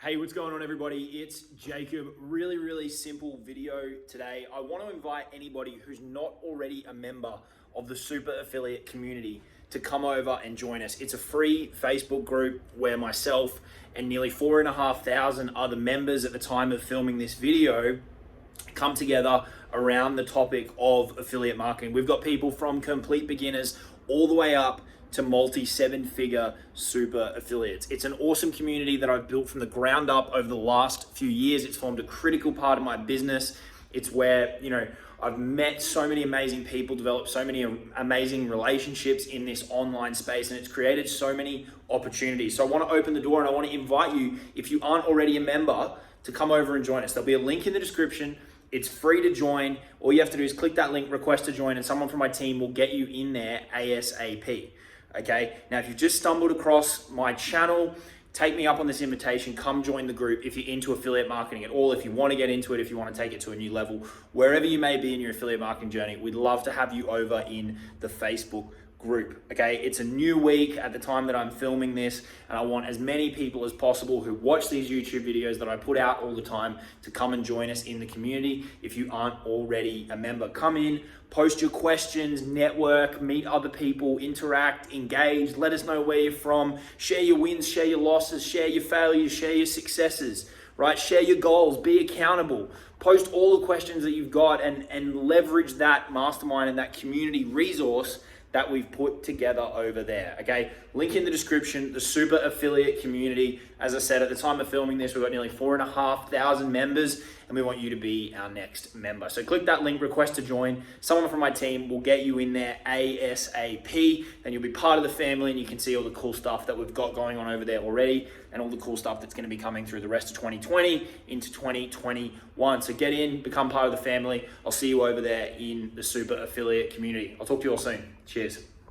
Hey, what's going on everybody? It's Jacob. Really simple video today. I want to invite anybody who's not already a member of the Super Affiliate community to come over and join us. It's a free Facebook group where myself and nearly 4,500 other members at the time of filming this video come together around the topic of affiliate marketing. We've got people from complete beginners all the way up to multi-7-figure super affiliates. It's an awesome community that I've built from the ground up over the last few years. It's formed a critical part of my business. It's where, I've met so many amazing people, developed so many amazing relationships in this online space, and it's created so many opportunities. So I want to open the door and I want to invite you, if you aren't already a member, to come over and join us. There'll be a link in the description. It's free to join. All you have to do is click that link, request to join, and someone from my team will get you in there ASAP. Okay, now if you've just stumbled across my channel, take me up on this invitation, come join the group if you're into affiliate marketing at all, if you want to get into it, if you want to take it to a new level, wherever you may be in your affiliate marketing journey, we'd love to have you over in the Facebook group. Okay, it's a new week at the time that I'm filming this, and I want as many people as possible who watch these YouTube videos that I put out all the time to come and join us in the community. If you aren't already a member, come in, post your questions, network, meet other people, interact, engage, let us know where you're from, share your wins, share your losses, share your failures, share your successes, right? Share your goals, be accountable, post all the questions that you've got, and leverage that mastermind and that community resource that we've put together over there. Okay, link in the description, the Super Affiliate community. As I said, at the time of filming this, we've got nearly 4,500 members, and we want you to be our next member. So click that link, request to join. Someone from my team will get you in there ASAP, and you'll be part of the family, and you can see all the cool stuff that we've got going on over there already, and all the cool stuff that's going to be coming through the rest of 2020 into 2021. So get in, become part of the family. I'll see you over there in the Super Affiliate community. I'll talk to you all soon. Cheers.